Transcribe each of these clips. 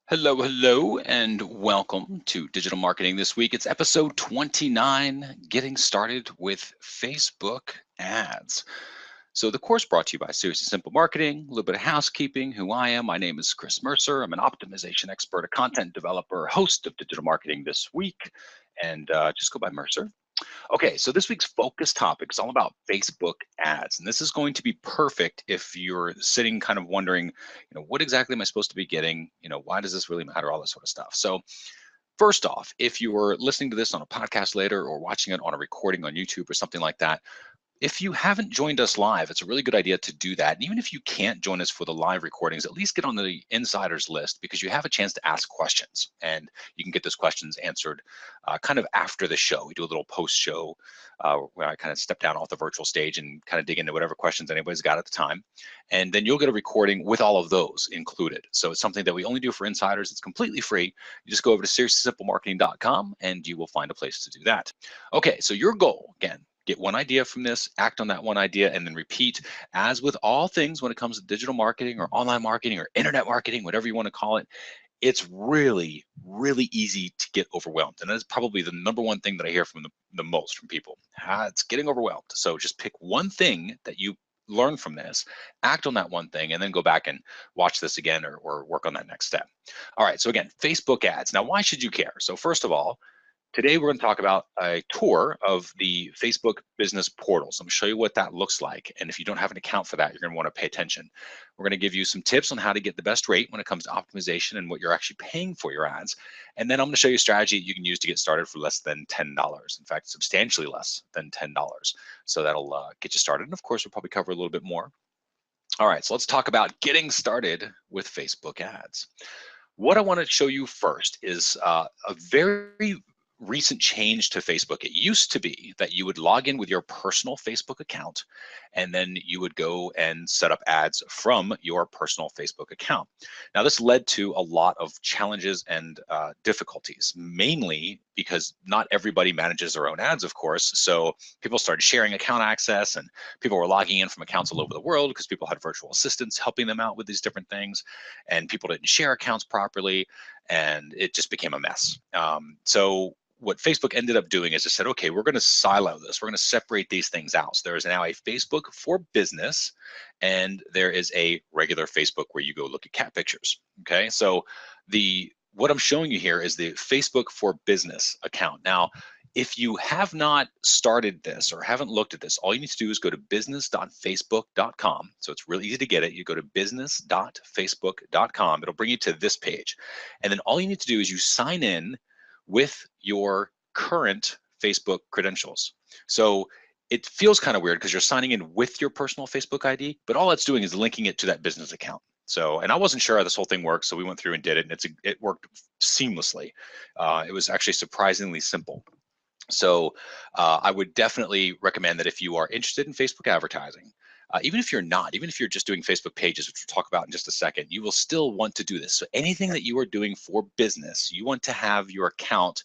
Hello, hello, and welcome to Digital Marketing This Week. It's episode 29, Getting Started with Facebook Ads. So the course brought to you by Seriously Simple Marketing, a little bit of housekeeping, who I am. My name is Chris Mercer. I'm an optimization expert, a content developer, host of Digital Marketing This Week, and just go by Mercer. Okay, so this week's focus topic is all about Facebook ads. And this is going to be perfect if you're sitting kind of wondering, what exactly am I supposed to be getting? Why does this really matter? All this sort of stuff. So first off, if you're listening to this on a podcast later or watching it on a recording on YouTube or something like that, if you haven't joined us live, it's a really good idea to do that. And even if you can't join us for the live recordings, at least get on the insiders list because you have a chance to ask questions and you can get those questions answered kind of after the show. We do a little post show where I kind of step down off the virtual stage and kind of dig into whatever questions anybody's got at the time. And then you'll get a recording with all of those included. So it's something that we only do for insiders. It's completely free. You just go over to seriouslysimplemarketing.com and you will find a place to do that. Okay, so your goal, again, get one idea from this, act on that one idea, and then repeat. As with all things when it comes to digital marketing or online marketing or internet marketing, whatever you want to call it, it's really, really easy to get overwhelmed. And that's probably the number one thing that I hear from the most from people. It's getting overwhelmed. So just pick one thing that you learn from this, act on that one thing, and then go back and watch this again or work on that next step. All right, so again, Facebook ads. Now, why should you care? So first of all, today, we're going to talk about a tour of the Facebook business portal. So I'm going to show you what that looks like. And if you don't have an account for that, you're going to want to pay attention. We're going to give you some tips on how to get the best rate when it comes to optimization and what you're actually paying for your ads. And then I'm going to show you a strategy you can use to get started for less than $10. In fact, substantially less than $10. So that'll get you started. And of course, we'll probably cover a little bit more. All right, so let's talk about getting started with Facebook ads. What I want to show you first is a very recent change to Facebook. It used to be that you would log in with your personal Facebook account and then you would go and set up ads from your personal Facebook account. Now, this led to a lot of challenges and difficulties, mainly because not everybody manages their own ads, of course. So people started sharing account access and people were logging in from accounts all over the world because people had virtual assistants helping them out with these different things, and people didn't share accounts properly, and it just became a mess. So what Facebook ended up doing is it said, okay, we're going to silo this. We're going to separate these things out. So there is now a Facebook for business, and there is a regular Facebook where you go look at cat pictures. Okay, so what I'm showing you here is the Facebook for business account. Now, if you have not started this or haven't looked at this, all you need to do is go to business.facebook.com. So it's really easy to get it. You go to business.facebook.com. It'll bring you to this page. And then all you need to do is you sign in with your current Facebook credentials. So it feels kind of weird because you're signing in with your personal Facebook ID, but all it's doing is linking it to that business account. So, and I wasn't sure how this whole thing works, so we went through and did it, and it worked seamlessly. It was actually surprisingly simple. So I would definitely recommend that if you are interested in Facebook advertising, even if you're not, even if you're just doing Facebook pages, which we'll talk about in just a second, you will still want to do this. So anything that you are doing for business, you want to have your account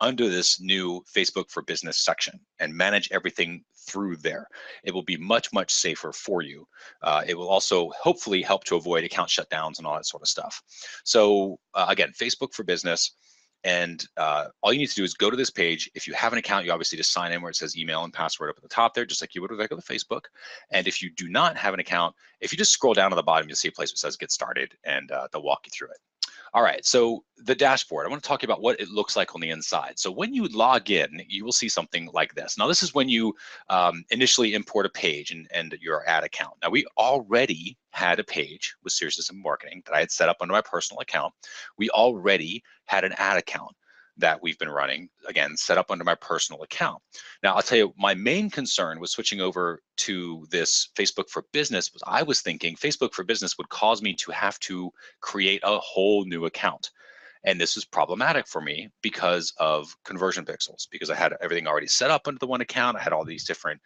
under this new Facebook for Business section and manage everything through there. It will be much, much safer for you. It will also hopefully help to avoid account shutdowns and all that sort of stuff. So again, Facebook for Business. And all you need to do is go to this page. If you have an account, you obviously just sign in where it says email and password up at the top there, just like you would with regular Facebook. And if you do not have an account, if you just scroll down to the bottom, you'll see a place that says get started, and they'll walk you through it. All right, so the dashboard, I want to talk about what it looks like on the inside. So when you log in, you will see something like this. Now, this is when you initially import a page and your ad account. Now, we already had a page with Seriously Simple Marketing that I had set up under my personal account. We already had an ad account that we've been running, again, set up under my personal account. Now, I'll tell you, my main concern was switching over to this Facebook for Business was I was thinking Facebook for Business would cause me to have to create a whole new account. And this is problematic for me because of conversion pixels, because I had everything already set up under the one account. I had all these different,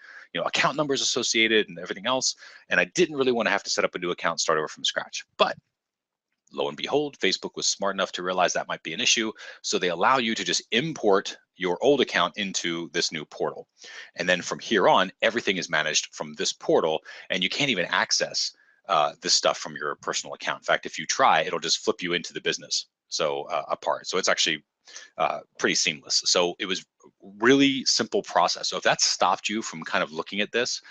account numbers associated and everything else. And I didn't really want to have to set up a new account, start over from scratch. But lo and behold, Facebook was smart enough to realize that might be an issue. So they allow you to just import your old account into this new portal. And then from here on, everything is managed from this portal, and you can't even access this stuff from your personal account. In fact, if you try, it'll just flip you into the business apart. So it's actually pretty seamless. So it was really simple process. So if that stopped you from kind of looking at this,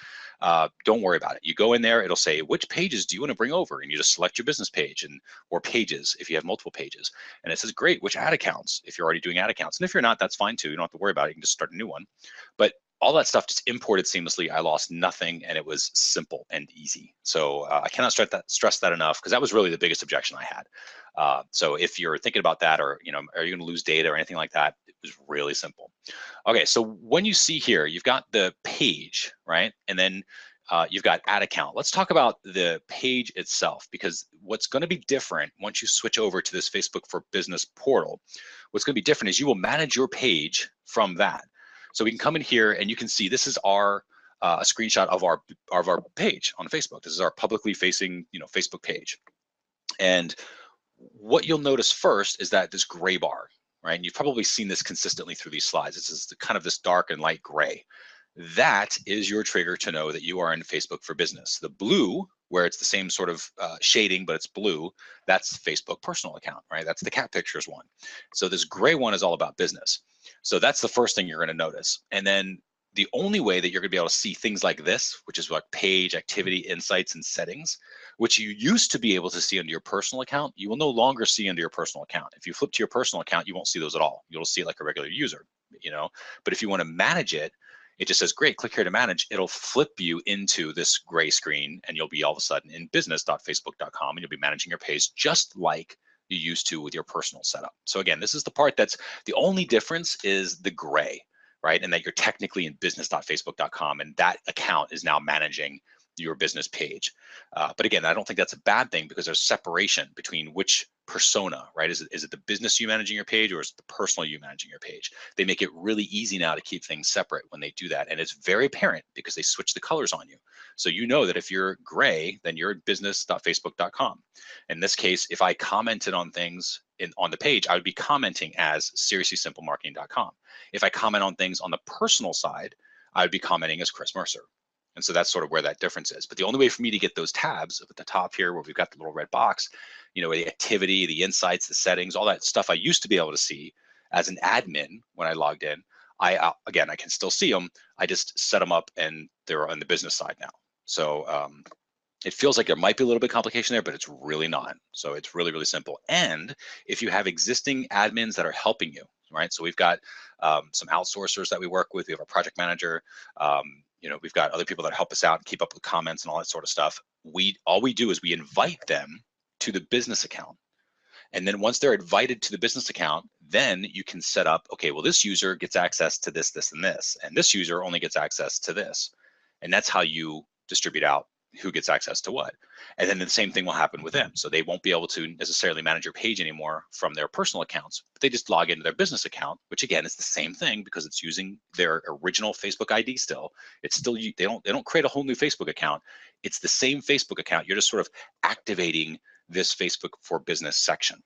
don't worry about it. You go in there, it'll say, which pages do you want to bring over? And you just select your business page or pages if you have multiple pages. And it says, great, which ad accounts if you're already doing ad accounts. And if you're not, that's fine too. You don't have to worry about it. You can just start a new one. But all that stuff just imported seamlessly. I lost nothing, and it was simple and easy. So I cannot stress that enough, because that was really the biggest objection I had. So if you're thinking about that, or are you going to lose data or anything like that, it was really simple. Okay, so when you see here, you've got the page, right? And then you've got ad account. Let's talk about the page itself, because what's going to be different once you switch over to this Facebook for Business portal, what's going to be different is you will manage your page from that. So we can come in here and you can see this is our a screenshot of our page on Facebook. This is our publicly facing Facebook page. And what you'll notice first is that this gray bar, right? And you've probably seen this consistently through these slides. This is kind of this dark and light gray. That is your trigger to know that you are in Facebook for Business. The blue, where it's the same sort of shading, but it's blue, that's Facebook personal account, right? That's the cat pictures one. So this gray one is all about business. So that's the first thing you're going to notice. And then the only way that you're going to be able to see things like this, which is like page, activity, insights, and settings, which you used to be able to see under your personal account, you will no longer see under your personal account. If you flip to your personal account, you won't see those at all. You'll see it like a regular user, But if you want to manage it, it just says, great, click here to manage. It'll flip you into this gray screen, and you'll be all of a sudden in business.facebook.com, and you'll be managing your page just like you used to with your personal setup. So again, this is the part that's the only difference is the gray, right? And that you're technically in business.facebook.com, and that account is now managing your business page. But again, I don't think that's a bad thing, because there's separation between which persona, right? Is it the business you managing your page, or is it the personal you managing your page? They make it really easy now to keep things separate when they do that. And it's very apparent because they switch the colors on you. So you know that if you're gray, then you're at business.facebook.com. In this case, if I commented on things on the page, I would be commenting as seriouslysimplemarketing.com. If I comment on things on the personal side, I would be commenting as Chris Mercer. And so that's sort of where that difference is. But the only way for me to get those tabs up at the top here, where we've got the little red box, the activity, the insights, the settings, all that stuff I used to be able to see as an admin when I logged in. I can still see them. I just set them up, and they're on the business side now. So it feels like there might be a little bit of complication there, but it's really not. So it's really, really simple. And if you have existing admins that are helping you, right? So we've got some outsourcers that we work with. We have a project manager. We've got other people that help us out and keep up with comments and all that sort of stuff. All we do is we invite them to the business account. And then once they're invited to the business account, then you can set up, okay, well, this user gets access to this, this, and this, and this user only gets access to this. And that's how you distribute out who gets access to what. And then the same thing will happen with them. So they won't be able to necessarily manage your page anymore from their personal accounts, but they just log into their business account, which again is the same thing, because it's using their original Facebook ID still. It's still, they don't create a whole new Facebook account. It's the same Facebook account. You're just sort of activating this Facebook for Business section.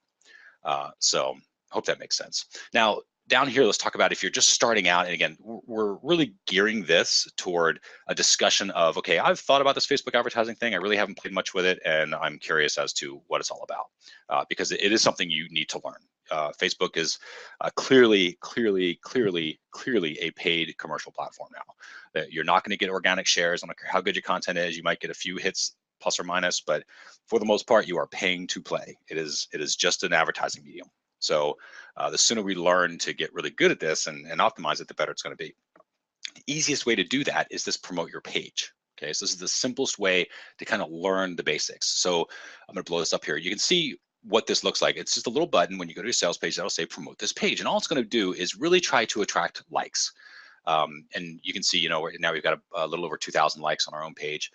So hope that makes sense. Now, down here, let's talk about if you're just starting out. And again, we're really gearing this toward a discussion of, okay, I've thought about this Facebook advertising thing. I really haven't played much with it, and I'm curious as to what it's all about, because it is something you need to learn. Facebook is clearly a paid commercial platform now. You're not going to get organic shares. I don't care how good your content is. You might get a few hits plus or minus, but for the most part, you are paying to play. It is just an advertising medium. So the sooner we learn to get really good at this and optimize it, the better it's going to be. The easiest way to do that is this promote your page. Okay, so this is the simplest way to kind of learn the basics. So I'm going to blow this up here. You can see what this looks like. It's just a little button when you go to your sales page that'll say promote this page. And all it's going to do is really try to attract likes. And you can see, now we've got a little over 2,000 likes on our own page.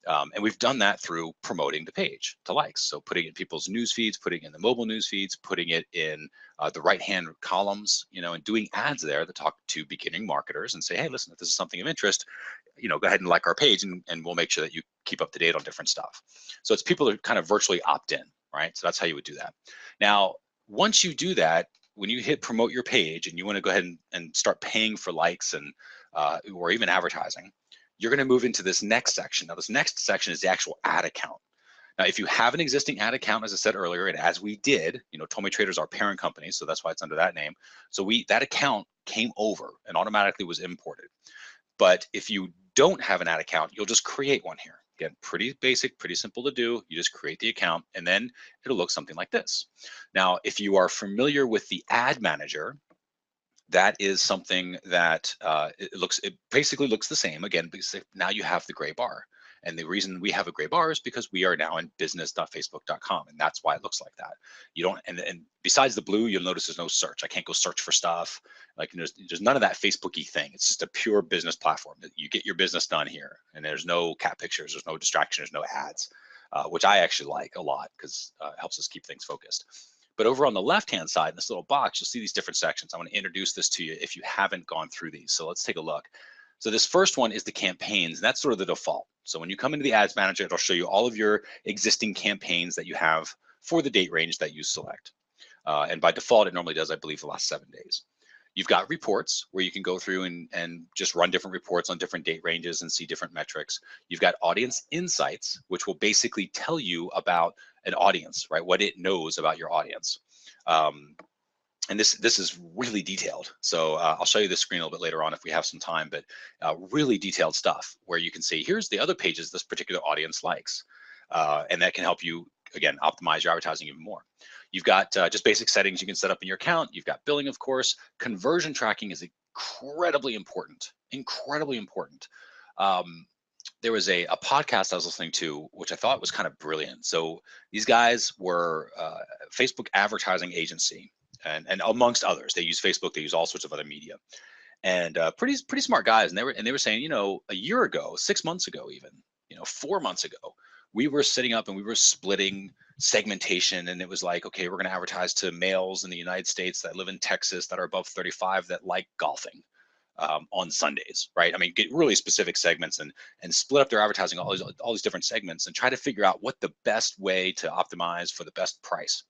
And we've done that through promoting the page to likes. So putting it in people's news feeds, putting it in the mobile news feeds, putting it in the right-hand columns, and doing ads there that talk to beginning marketers and say, hey, listen, if this is something of interest, go ahead and like our page, and we'll make sure that you keep up to date on different stuff. So it's people that kind of virtually opt in, right? So that's how you would do that. Now, once you do that, when you hit promote your page and you want to go ahead and start paying for likes and or even advertising, you're going to move into this next section. Now, this next section is the actual ad account. Now, if you have an existing ad account, as I said earlier, and as we did, TommyTrader is our parent company, so that's why it's under that name. So that account came over and automatically was imported. But if you don't have an ad account, you'll just create one here. Again, pretty basic, pretty simple to do. You just create the account and then it'll look something like this. Now, if you are familiar with the ad manager, that is something that it basically looks the same again, because now you have the gray bar. And the reason we have a gray bar is because we are now in business.facebook.com, and that's why it looks like that. You don't, and besides the blue, you'll notice there's no search. I can't go search for stuff. Like there's none of that Facebooky thing. It's just a pure business platform. You get your business done here, and there's no cat pictures, there's no distraction, there's no ads, which I actually like a lot because it helps us keep things focused. But over on the left-hand side, in this little box, you'll see these different sections. I want to introduce this to you if you haven't gone through these. So let's take a look. So this first one is the campaigns, and that's sort of the default. So when you come into the Ads Manager, it'll show you all of your existing campaigns that you have for the date range that you select. And by default, it normally does, I believe, the last 7 days. You've got reports where you can go through and just run different reports on different date ranges and see different metrics. You've got audience insights, which will basically tell you about an audience, right? What it knows about your audience. And this is really detailed. So I'll show you the screen a little bit later on if we have some time, but really detailed stuff where you can see, here's the other pages this particular audience likes. And that can help you, again, optimize your advertising even more. You've got just basic settings you can set up in your account. You've got billing, of course. Conversion tracking is incredibly important, incredibly important. There was a podcast I was listening to, which I thought was kind of brilliant. So these guys were Facebook advertising agency, and amongst others, they use Facebook, they use all sorts of other media, and pretty smart guys. And they were saying, a year ago, 6 months ago, even, 4 months ago, we were sitting up and we were splitting segmentation, and it was like, okay, we're going to advertise to males in the United States that live in Texas that are above 35 that like golfing on Sundays, right? I mean, get really specific segments and split up their advertising, all these different segments, and try to figure out what the best way to optimize for the best price.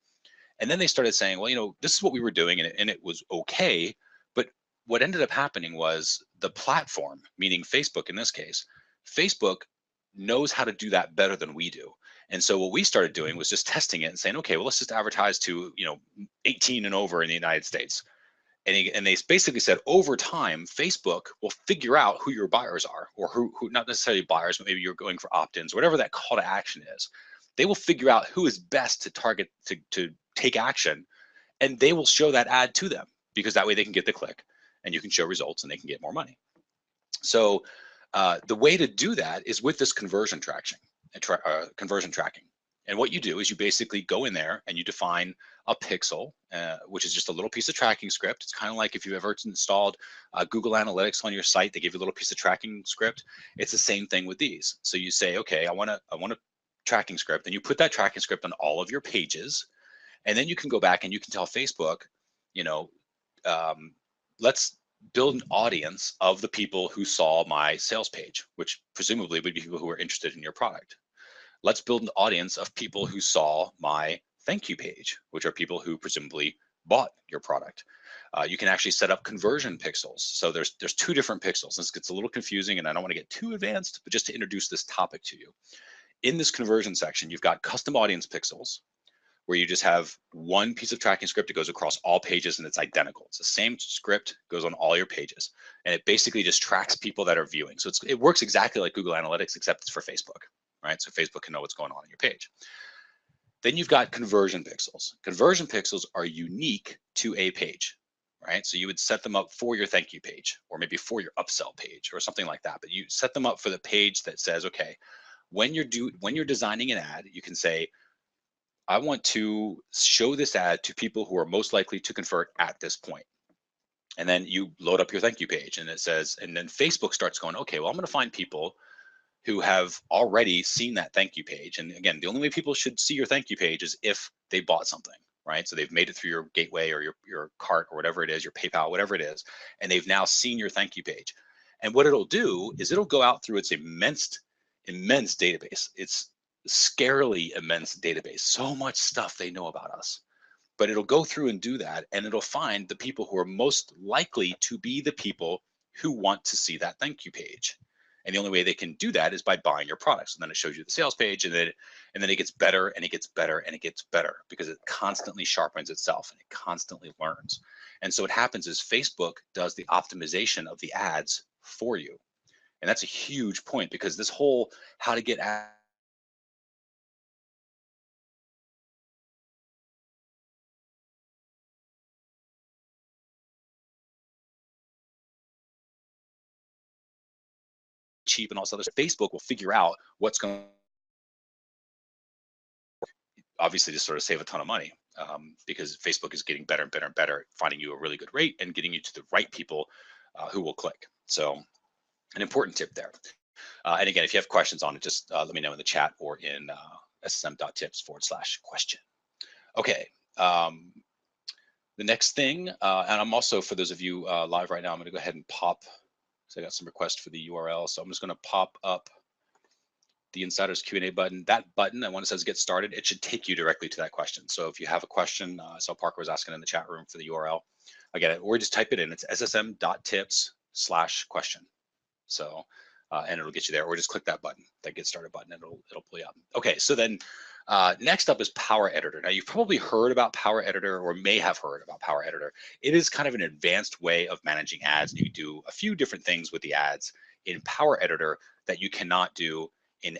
And then they started saying, well, this is what we were doing, and it was okay. But what ended up happening was the platform, meaning Facebook in this case, Facebook knows how to do that better than we do. And so what we started doing was just testing it and saying, okay, well, let's just advertise to 18 and over in the United States. And they basically said over time, Facebook will figure out who your buyers are, or who not necessarily buyers, but maybe you're going for opt-ins, whatever that call to action is. They will figure out who is best to target to take action, and they will show that ad to them, because that way they can get the click and you can show results and they can get more money. So the way to do that is with this conversion tracking. And what you do is you basically go in there and you define a pixel, which is just a little piece of tracking script. It's kind of like if you've ever installed Google Analytics on your site, they give you a little piece of tracking script. It's the same thing with these. So you say, okay, I want a tracking script, and you put that tracking script on all of your pages, and then you can go back and you can tell Facebook, let's build an audience of the people who saw my sales page, which presumably would be people who are interested in your product. Let's build an audience of people who saw my thank you page, which are people who presumably bought your product. You can actually set up conversion pixels. So there's 2 different pixels. This gets a little confusing, and I don't want to get too advanced, but just to introduce this topic to you. In this conversion section, you've got custom audience pixels, where you just have one piece of tracking script that goes across all pages, and it's identical. It's the same script, goes on all your pages, and it basically just tracks people that are viewing. So it works exactly like Google Analytics, except it's for Facebook, right? So Facebook can know what's going on your page. Then you've got conversion pixels. Conversion pixels are unique to a page, right? So you would set them up for your thank you page, or maybe for your upsell page or something like that. But you set them up for the page that says, okay, when you're designing an ad, you can say, I want to show this ad to people who are most likely to convert at this point. And then you load up your thank you page, and it says, and then Facebook starts going, okay, well, I'm going to find people who have already seen that thank you page. And again, the only way people should see your thank you page is if they bought something, right? So they've made it through your gateway or your cart or whatever it is, your PayPal, whatever it is, and they've now seen your thank you page. And what it'll do is it'll go out through its immense database. It's scarily immense database, so much stuff they know about us. But it'll go through and do that, and it'll find the people who are most likely to be the people who want to see that thank you page. And the only way they can do that is by buying your products. And then it shows you the sales page, and then it gets better and it gets better and it gets better because it constantly sharpens itself and it constantly learns. And so what happens is Facebook does the optimization of the ads for you. And that's a huge point, because this whole how to get ads cheap and all this other stuff, Facebook will figure out what's going to obviously just sort of save a ton of money, because Facebook is getting better and better and better at finding you a really good rate and getting you to the right people who will click. So an important tip there. And again, if you have questions on it, just let me know in the chat or in ssm.tips/question. Okay. The next thing, and I'm also, for those of you live right now, I'm going to go ahead and pop, so I got some requests for the URL. So I'm just going to pop up the Insiders Q&A button. That button, and when it says get started, it should take you directly to that question. So if you have a question, so Parker was asking in the chat room for the URL, again, or just type it in. It's ssm.tips/question. So, and it'll get you there, or just click that button, that get started button, and it'll pull you up. Okay, so then next up is Power Editor. Now, you've probably heard about Power Editor, or may have heard about Power Editor. It is kind of an advanced way of managing ads. You do a few different things with the ads in Power Editor that you cannot do in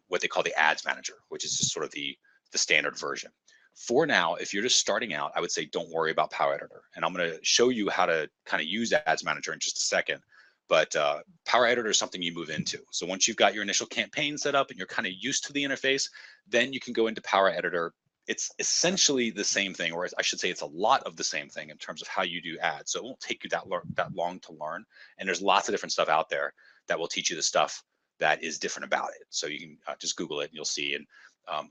what they call the Ads Manager, which is just sort of the standard version. For now, if you're just starting out, I would say don't worry about Power Editor. And I'm going to show you how to kind of use Ads Manager in just a second. But Power Editor is something you move into. So once you've got your initial campaign set up and you're kind of used to the interface, then you can go into Power Editor. It's essentially the same thing, or I should say it's a lot of the same thing in terms of how you do ads. So it won't take you that long to learn. And there's lots of different stuff out there that will teach you the stuff that is different about it. So you can just Google it and you'll see. And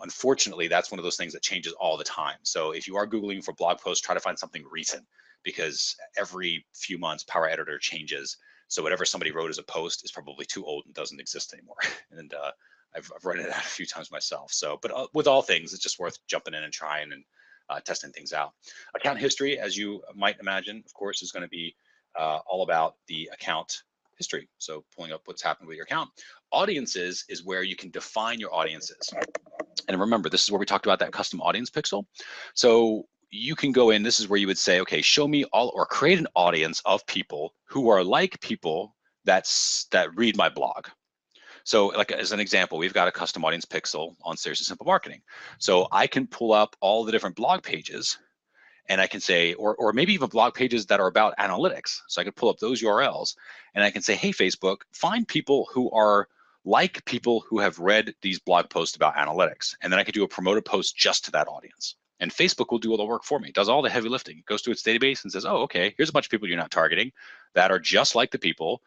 unfortunately, that's one of those things that changes all the time. So if you are Googling for blog posts, try to find something recent, because every few months Power Editor changes. So whatever somebody wrote as a post is probably too old and doesn't exist anymore. And I've run it out a few times myself. So, but with all things, it's just worth jumping in and trying and testing things out. Account history, as you might imagine, of course, is going to be all about the account history. So pulling up what's happened with your account. Audiences is where you can define your audiences. And remember, this is where we talked about that custom audience pixel. So you can go in, this is where you would say, okay, show me all, or create an audience of people who are like people that read my blog. So like as an example, we've got a custom audience pixel on Seriously Simple Marketing. So I can pull up all the different blog pages, and I can say, or maybe even blog pages that are about analytics. So I could pull up those URLs and I can say, hey, Facebook, find people who are like people who have read these blog posts about analytics. And then I could do a promoted post just to that audience. And Facebook will do all the work for me. It does all the heavy lifting. It goes to its database and says, oh, okay, here's a bunch of people you're not targeting that are just like the people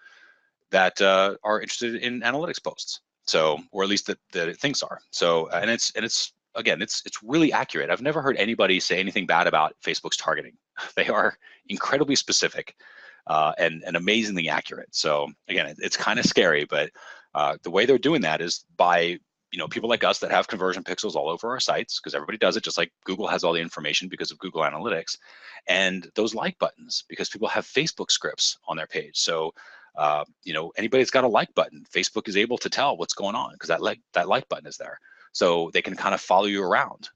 that are interested in analytics posts. So, or at least that it thinks are. So, and it's again, it's really accurate. I've never heard anybody say anything bad about Facebook's targeting. They are incredibly specific and amazingly accurate. So again, it's kind of scary, but the way they're doing that is by people like us that have conversion pixels all over our sites, because everybody does it, just like Google has all the information because of Google Analytics, and those like buttons because people have Facebook scripts on their page. So anybody that's got a like button, Facebook is able to tell what's going on because that like button is there. So they can kind of follow you around.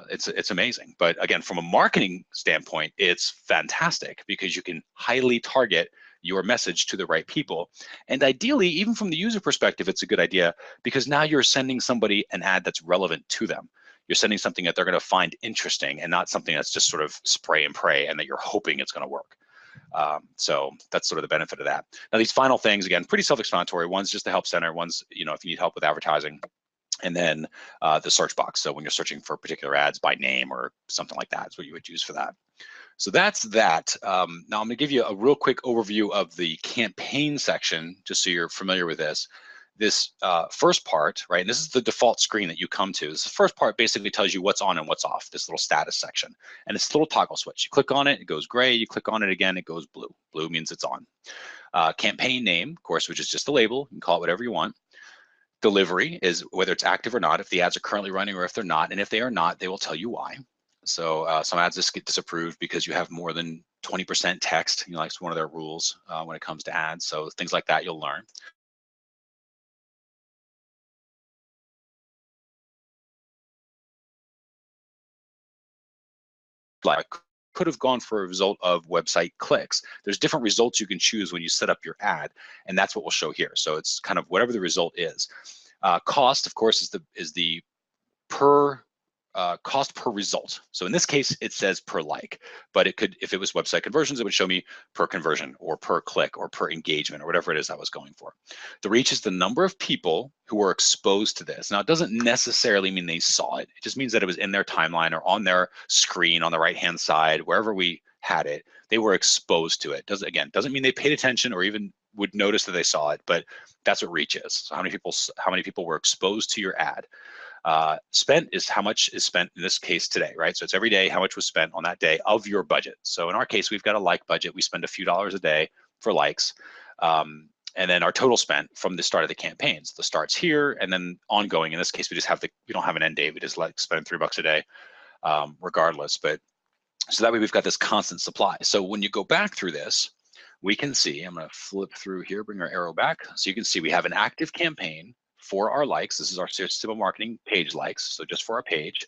It's amazing. But again, from a marketing standpoint, it's fantastic because you can highly target your message to the right people. And ideally, even from the user perspective, it's a good idea because now you're sending somebody an ad that's relevant to them. You're sending something that they're going to find interesting and not something that's just sort of spray and pray and that you're hoping it's going to work. So that's sort of the benefit of that. Now, these final things, again, pretty self-explanatory. One's just the help center. One's, if you need help with advertising. And then the search box. So when you're searching for particular ads by name or something like that is what you would use for that. So that's that. Now I'm going to give you a real quick overview of the campaign section, just so you're familiar with this. This first part, right, and this is the default screen that you come to. This first part basically tells you what's on and what's off, this little status section. And it's a little toggle switch. You click on it, it goes gray. You click on it again, it goes blue. Blue means it's on. Campaign name, of course, which is just a label. You can call it whatever you want. Delivery is whether it's active or not, if the ads are currently running or if they're not. And if they are not, they will tell you why. So some ads just get disapproved because you have more than 20% text. It's one of their rules when it comes to ads. So things like that you'll learn. like could have gone for a result of website clicks. There's different results you can choose when you set up your ad, and that's what we'll show here. So it's kind of whatever the result is. Cost, of course, is the per cost per result. So in this case, it says per like, but it could, if it was website conversions, it would show me per conversion or per click or per engagement or whatever it is I was going for. The reach is the number of people who were exposed to this. Now, it doesn't necessarily mean they saw it. It just means that it was in their timeline or on their screen on the right-hand side, wherever we had it, they were exposed to it. Doesn't mean they paid attention or even would notice that they saw it, but that's what reach is. So how many people were exposed to your ad. Spent is how much is spent in this case today, right? So it's every day how much was spent on that day of your budget. So in our case, we've got a like budget. We spend a few dollars a day for likes. And then our total spent from the start of the campaign. So the start's here and then ongoing. In this case, we don't have an end date. We just like spend $3 a day regardless. But so that way we've got this constant supply. So when you go back through this, we can see, I'm gonna flip through here, bring our arrow back. So you can see we have an active campaign for our likes. This is our Serious Simple Marketing page likes. So just for our page,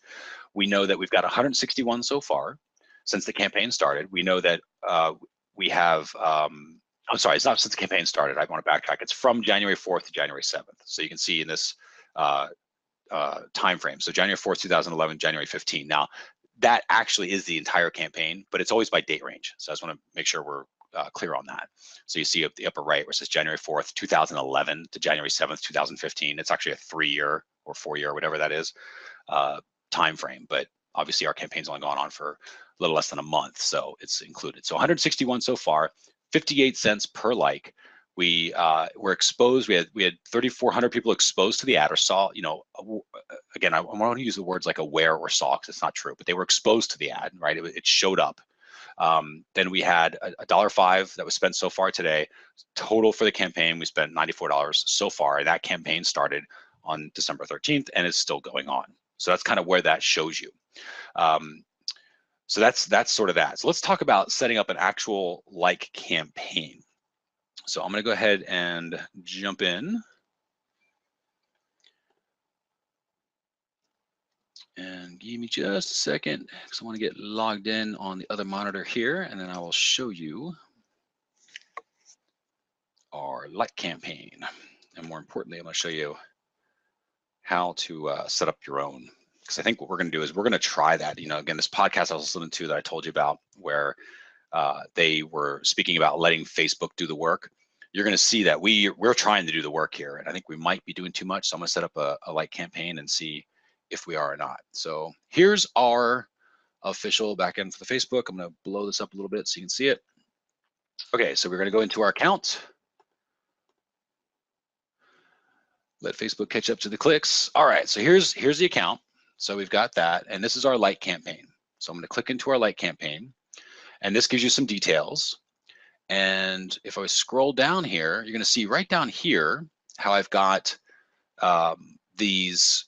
we know that we've got 161 so far since the campaign started. We know that we have, I'm sorry, it's not since the campaign started. I want to backtrack. It's from January 4th to January 7th. So you can see in this time frame. So January 4th, 2011, January 15. Now, that actually is the entire campaign, but it's always by date range. So I just want to make sure we're clear on that. So you see up the upper right where it says January 4th, 2011 to January 7th, 2015. It's actually a 3-year or 4-year, whatever that is, time frame. But obviously our campaign's only gone on for a little less than a month, so it's included. So 161 so far, 58 cents per like. We were exposed. We had 3,400 people exposed to the ad or saw. Again, I want to use the words like aware or saw because it's not true, but they were exposed to the ad, right? It showed up. Then we had $1.05 that was spent so far today. Total for the campaign, we spent $94 so far. And that campaign started on December 13th and it's still going on. So that's kind of where that shows you. So that's sort of that. So let's talk about setting up an actual like campaign. So I'm going to go ahead and jump in. And give me just a second because I want to get logged in on the other monitor here, and then I will show you our like campaign. And more importantly, I'm going to show you how to set up your own. Because I think what we're going to do is we're going to try that. Again, this podcast I was listening to that I told you about where they were speaking about letting Facebook do the work. You're going to see that we're trying to do the work here, and I think we might be doing too much. So I'm going to set up a like campaign and see if we are or not. So here's our official backend for the Facebook. I'm going to blow this up a little bit so you can see it. Okay, so we're going to go into our account. Let Facebook catch up to the clicks. All right, so here's the account. So we've got that, and this is our like campaign. So I'm going to click into our like campaign, and this gives you some details. And if I scroll down here, you're going to see right down here how I've got these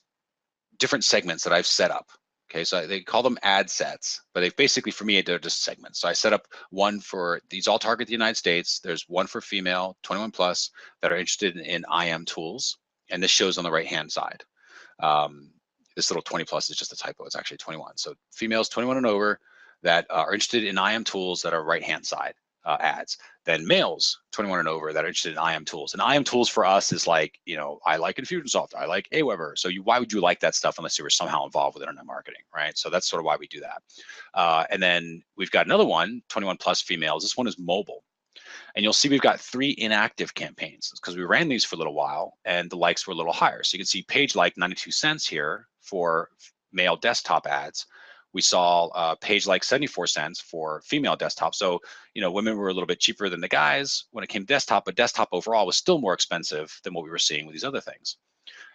different segments that I've set up. Okay, so they call them ad sets, but they basically, for me, they're just segments. So I set up one for these all target the United States. There's one for female 21 plus that are interested in IM tools. And this shows on the right-hand side. This little 20 plus is just a typo. It's actually 21. So females 21 and over that are interested in IM tools that are right-hand side ads. Then males 21 and over that are interested in IM tools. And IM tools for us is like, I like Infusionsoft, I like Aweber. So why would you like that stuff unless you were somehow involved with internet marketing, right? So that's sort of why we do that. And then we've got another one, 21 plus females. This one is mobile. And you'll see we've got 3 inactive campaigns because we ran these for a little while and the likes were a little higher. So you can see page like 92 cents here for male desktop ads. We saw page like 74 cents for female desktop. So, women were a little bit cheaper than the guys when it came to desktop, but desktop overall was still more expensive than what we were seeing with these other things.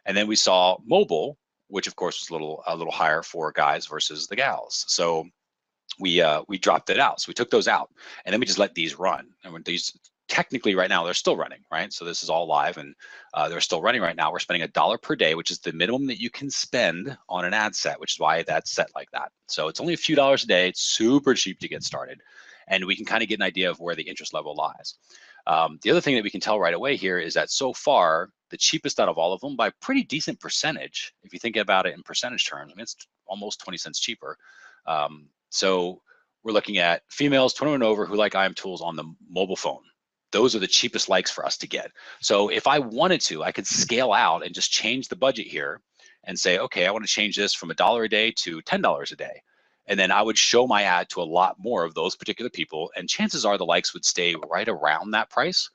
And then we saw mobile, which of course was a little higher for guys versus the gals. So we dropped it out. So we took those out and then we just let these run. And when these technically right now they're still running, right? So this is all live and they're still running right now. We're spending $1 per day, which is the minimum that you can spend on an ad set, which is why that's set like that. So it's only a few dollars a day. It's super cheap to get started. And we can kind of get an idea of where the interest level lies. The other thing that we can tell right away here is that so far, the cheapest out of all of them by a pretty decent percentage, if you think about it in percentage terms, I mean, it's almost 20 cents cheaper, So we're looking at females 21 and over who like IM Tools on the mobile phone. Those are the cheapest likes for us to get. So if I wanted to, I could scale out and just change the budget here and say, okay, I want to change this from $1 a day to $10 a day. And then I would show my ad to a lot more of those particular people. And chances are the likes would stay right around that price.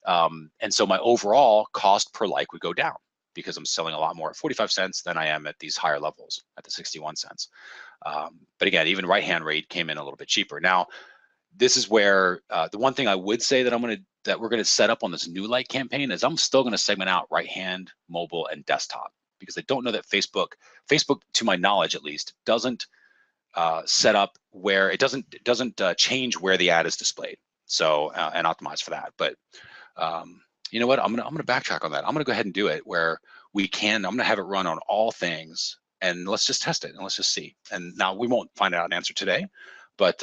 And so my overall cost per like would go down because I'm selling a lot more at 45 cents than I am at these higher levels at the 61 cents. But again, even right-hand rate came in a little bit cheaper. Now, this is where the one thing I would say that we're gonna set up on this new like campaign is I'm still gonna segment out right-hand, mobile, and desktop, because I don't know that Facebook, to my knowledge at least, doesn't set up where it doesn't change where the ad is displayed. So and optimize for that. But you know what? I'm gonna backtrack on that. I'm gonna go ahead and do it where we can. I'm gonna have it run on all things, and let's just test it and let's just see. And now we won't find out an answer today, but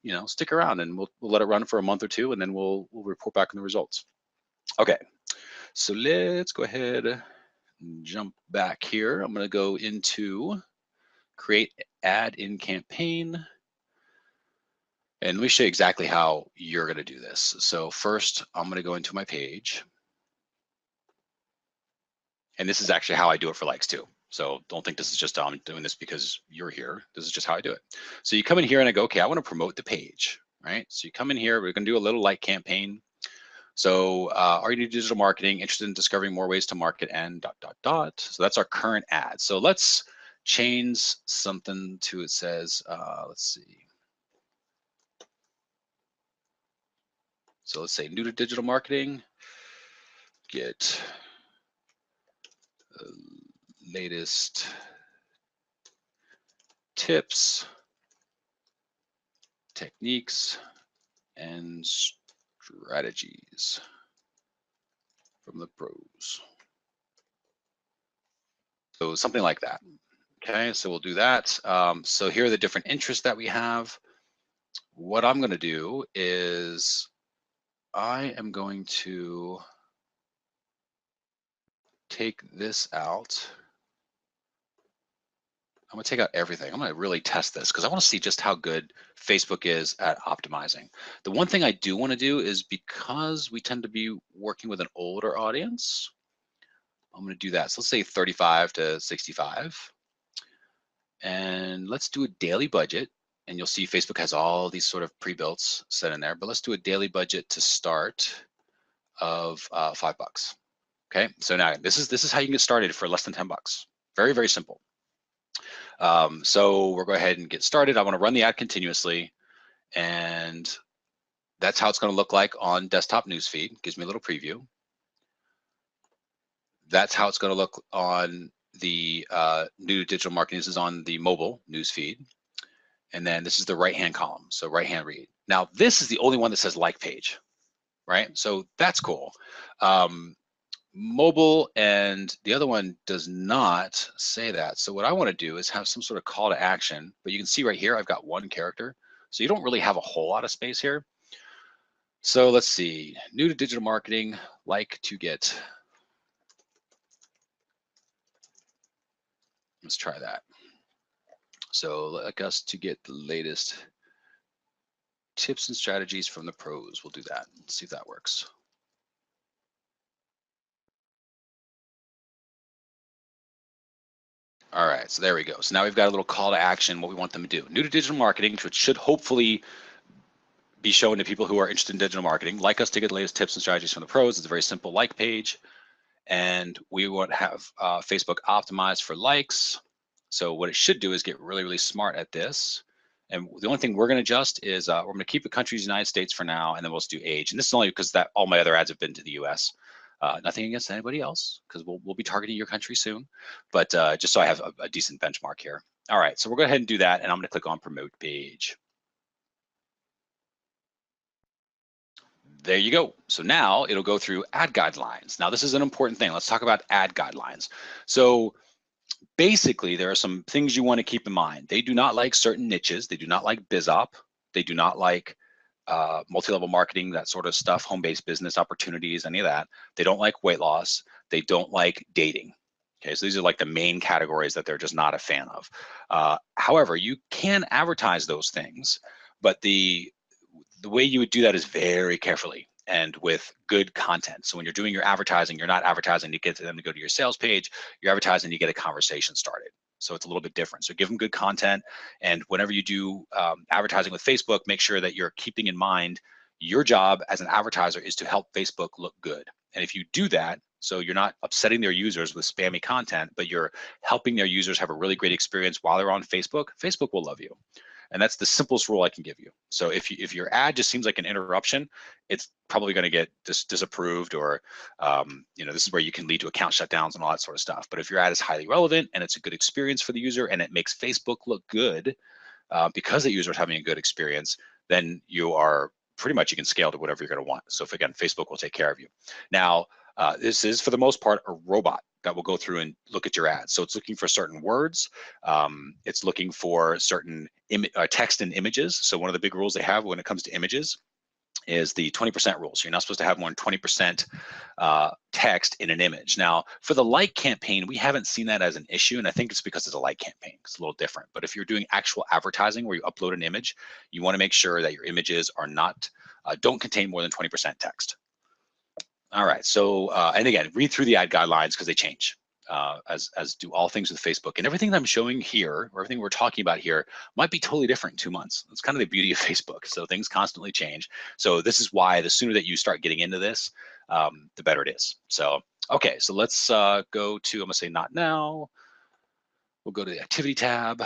you know, stick around and we'll let it run for a month or two, and then we'll report back on the results. Okay, so let's go ahead and jump back here. I'm gonna go into create ad in campaign. And let me show you exactly how you're gonna do this. So first, I'm gonna go into my page. And this is actually how I do it for likes too. So don't think this is just I'm doing this because you're here. This is just how I do it. So you come in here and I go, okay, I want to promote the page, right? So you come in here, we're going to do a little like campaign. So are you new to digital marketing, interested in discovering more ways to market and ... So that's our current ad. So let's change something to, it says, let's see. So let's say new to digital marketing, get latest tips, techniques, and strategies from the pros. So something like that. Okay, so we'll do that. So here are the different interests that we have. What I'm going to do is I am going to take this out. I'm going to take out everything. I'm going to really test this because I want to see just how good Facebook is at optimizing. The one thing I do want to do is, because we tend to be working with an older audience, I'm going to do that. So let's say 35 to 65. And let's do a daily budget. And you'll see Facebook has all these sort of pre-builts set in there, but let's do a daily budget to start of $5. Okay, so now this is how you can get started for less than $10. Very, very simple. So we'll go ahead and get started. I want to run the ad continuously, and that's how it's going to look like on desktop newsfeed. Gives me a little preview. That's how it's going to look on the new digital marketing. This is on the mobile newsfeed. And then this is the right-hand column, so right-hand read. Now, this is the only one that says like page, right? So that's cool. Mobile and the other one does not say that. So what I want to do is have some sort of call to action, but you can see right here, I've got one character. So you don't really have a whole lot of space here. So let's see, new to digital marketing, like to get, let's try that. So like us to get the latest tips and strategies from the pros. We'll do that. Let's see if that works. All right, so there we go. So now we've got a little call to action, what we want them to do. New to digital marketing, which should hopefully be shown to people who are interested in digital marketing. Like us to get the latest tips and strategies from the pros. It's a very simple like page. And we want to have Facebook optimized for likes. So what it should do is get really, really smart at this. And the only thing we're going to adjust is we're going to keep the country's United States for now, and then we'll just do age. And this is only because that all my other ads have been to the US. Nothing against anybody else, because we'll be targeting your country soon, but just so I have a decent benchmark here. All right, so we'll go ahead and do that, and I'm going to click on promote page. There you go. So now it'll go through ad guidelines. Now this is an important thing. Let's talk about ad guidelines. So basically, there are some things you want to keep in mind. They do not like certain niches. They do not like BizOp. They do not like multi-level marketing, that sort of stuff, home-based business opportunities, any of that. They don't like weight loss. They don't like dating. Okay, so these are like the main categories that they're just not a fan of. However, you can advertise those things, but the way you would do that is very carefully and with good content. So when you're doing your advertising, you're not advertising to get them to go to your sales page, you're advertising to get a conversation started. So it's a little bit different. So give them good content. And whenever you do advertising with Facebook, make sure that you're keeping in mind your job as an advertiser is to help Facebook look good. And if you do that, so you're not upsetting their users with spammy content, but you're helping their users have a really great experience while they're on Facebook, Facebook will love you. And that's the simplest rule I can give you. So if your ad just seems like an interruption, it's probably going to get disapproved, or this is where you can lead to account shutdowns and all that sort of stuff. But if your ad is highly relevant and it's a good experience for the user and it makes Facebook look good because the user is having a good experience, then you are pretty much, you can scale to whatever you're going to want. So if again, Facebook will take care of you. Now, this is for the most part a robot that will go through and look at your ads. So it's looking for certain words. It's looking for certain text and images. So one of the big rules they have when it comes to images is the 20% rule. So you're not supposed to have more than 20% text in an image. Now, for the like campaign, we haven't seen that as an issue, and I think it's because it's a like campaign. It's a little different. But if you're doing actual advertising where you upload an image, you want to make sure that your images are not don't contain more than 20% text. All right, so, and again, read through the ad guidelines because they change, as do all things with Facebook. And everything that I'm showing here, or everything we're talking about here, might be totally different in 2 months. That's kind of the beauty of Facebook. So things constantly change. So this is why the sooner that you start getting into this, the better it is. So, okay, so let's go to, I'm gonna say not now. We'll go to the activity tab.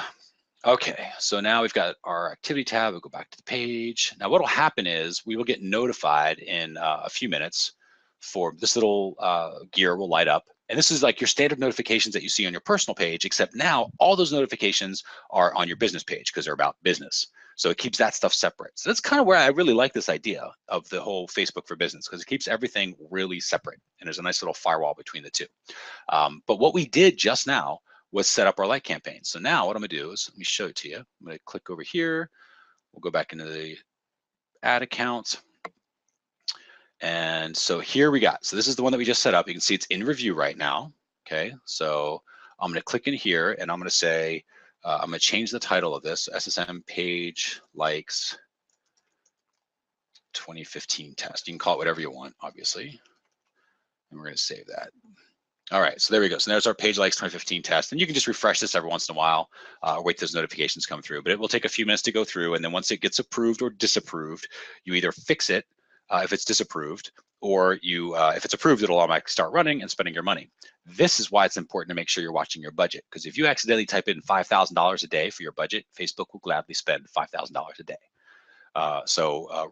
Okay, so now we've got our activity tab. We'll go back to the page. Now what'll happen is we will get notified in a few minutes for this little gear will light up. And this is like your standard notifications that you see on your personal page, except now all those notifications are on your business page because they're about business. So it keeps that stuff separate. So that's kind of where I really like this idea of the whole Facebook for Business, because it keeps everything really separate. And there's a nice little firewall between the two. But what we did just now was set up our like campaign. So now what I'm gonna do is, let me show it to you. I'm gonna click over here. We'll go back into the ad account. And so here we got, so this is the one that we just set up. You can see it's in review right now. Okay, so I'm gonna click in here and I'm gonna say, I'm gonna change the title of this, SSM Page Likes 2015 Test. You can call it whatever you want, obviously. And we're gonna save that. All right, so there we go. So there's our Page Likes 2015 test. And you can just refresh this every once in a while, wait till those notifications come through. But it will take a few minutes to go through. And then once it gets approved or disapproved, you either fix it if it's disapproved, or you, if it's approved, it'll automatically start running and spending your money. This is why it's important to make sure you're watching your budget. Because if you accidentally type in $5,000 a day for your budget, Facebook will gladly spend $5,000 a day.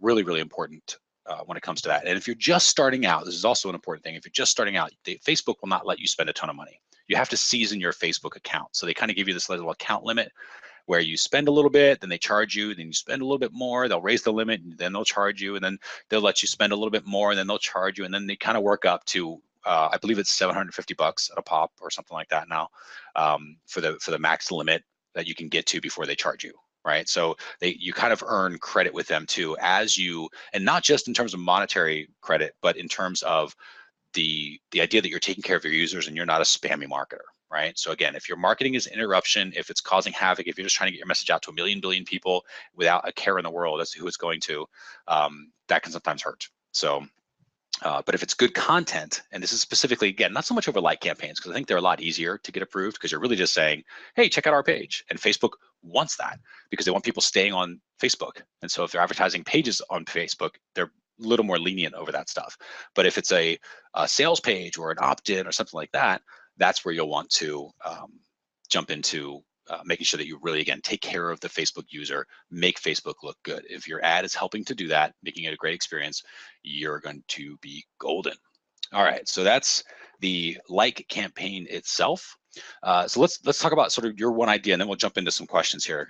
Really, really important when it comes to that. And if you're just starting out, this is also an important thing. If you're just starting out, Facebook will not let you spend a ton of money. You have to season your Facebook account. So they kind of give you this little account limit where you spend a little bit, then they charge you, then you spend a little bit more, they'll raise the limit, and then they'll charge you, and then they'll let you spend a little bit more, and then they'll charge you, and then they kind of work up to, I believe it's $750 at a pop or something like that now, for the max limit that you can get to before they charge you. Right, so you kind of earn credit with them too, as you, and not just in terms of monetary credit, but in terms of the idea that you're taking care of your users and you're not a spammy marketer, right? So again, if your marketing is interruption, if it's causing havoc, if you're just trying to get your message out to a million billion people without a care in the world as to who it's going to, that can sometimes hurt. So. But if it's good content, and this is specifically, again, not so much over like campaigns, because I think they're a lot easier to get approved, because you're really just saying, hey, check out our page. And Facebook wants that because they want people staying on Facebook. And so if they're advertising pages on Facebook, they're a little more lenient over that stuff. But if it's a sales page or an opt-in or something like that, that's where you'll want to jump into making sure that you really, again, take care of the Facebook user, make Facebook look good. If your ad is helping to do that, making it a great experience, you're going to be golden. All right, so that's the like campaign itself. So let's talk about sort of your one idea, and then we'll jump into some questions here.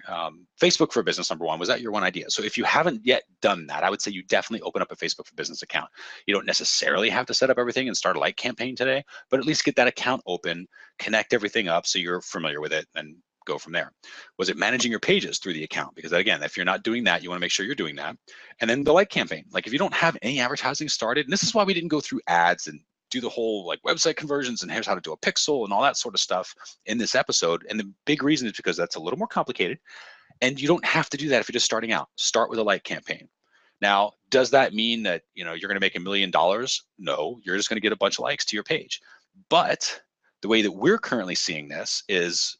Facebook for Business, number one, was that your one idea? So if you haven't yet done that, I would say you definitely open up a Facebook for Business account. You don't necessarily have to set up everything and start a like campaign today, but at least get that account open, connect everything up so you're familiar with it, and go from there. Was it managing your pages through the account? Because again, if you're not doing that, you want to make sure you're doing that. And then the like campaign. Like if you don't have any advertising started, and this is why we didn't go through ads and do the whole like website conversions and here's how to do a pixel and all that sort of stuff in this episode. And the big reason is because that's a little more complicated, and you don't have to do that if you're just starting out. Start with a like campaign. Now, does that mean that you're going to make $1 million? No, you're just going to get a bunch of likes to your page. But the way that we're currently seeing this is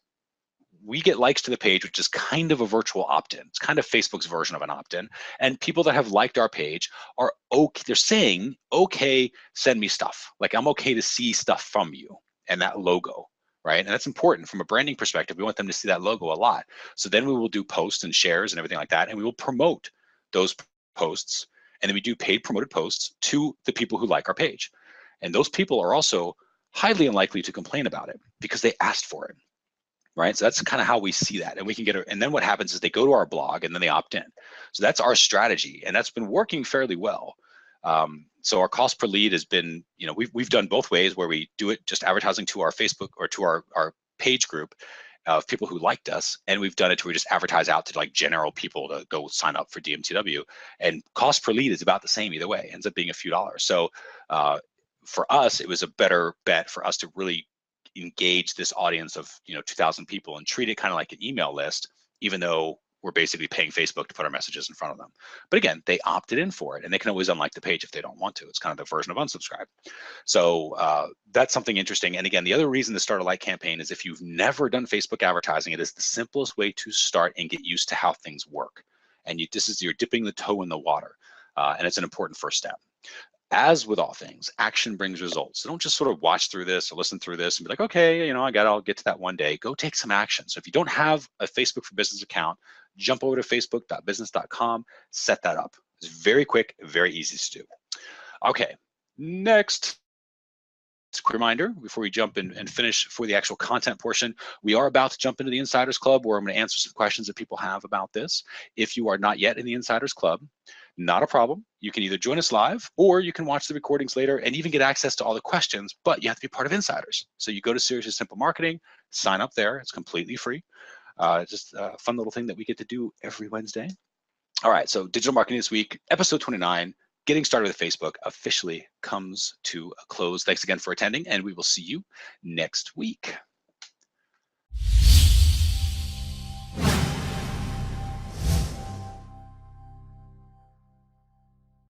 we get likes to the page, which is kind of a virtual opt-in. It's kind of Facebook's version of an opt-in. And people that have liked our page are okay. They're saying, okay, send me stuff. Like, I'm okay to see stuff from you and that logo, right? And that's important from a branding perspective. We want them to see that logo a lot. So then we will do posts and shares and everything like that. And we will promote those posts. And then we do paid promoted posts to the people who like our page. And those people are also highly unlikely to complain about it because they asked for it. Right, so that's kind of how we see that, and we can get it. And then what happens is they go to our blog and then they opt in. So that's our strategy, and that's been working fairly well. So our cost per lead has been, we've done both ways, where we do it just advertising to our Facebook or to our page group of people who liked us, and we've done it to where we just advertise out to like general people to go sign up for DMTW, and cost per lead is about the same either way. It ends up being a few dollars. So for us, it was a better bet for us to really engage this audience of 2,000 people and treat it kind of like an email list, even though we're basically paying Facebook to put our messages in front of them. But again, they opted in for it, and they can always unlike the page if they don't want to. It's kind of the version of unsubscribe. So that's something interesting. And again, the other reason to start a like campaign is if you've never done Facebook advertising, it is the simplest way to start and get used to how things work. And you're dipping the toe in the water, and it's an important first step. As with all things, action brings results. So don't just sort of watch through this or listen through this and be like, okay, I'll get to that one day. Go take some action. So if you don't have a Facebook for Business account, jump over to facebook.business.com, set that up. It's very quick, very easy to do. Okay, next. Quick reminder before we jump in and finish for the actual content portion, we are about to jump into the Insiders Club, where I'm going to answer some questions that people have about this. If you are not yet in the Insiders Club, not a problem. You can either join us live, or you can watch the recordings later and even get access to all the questions, but you have to be part of Insiders. So you go to Seriously Simple Marketing, sign up there. It's completely free. Just a fun little thing that we get to do every Wednesday. All right, so Digital Marketing This Week, episode 29. Getting started with Facebook officially comes to a close. Thanks again for attending, and we will see you next week.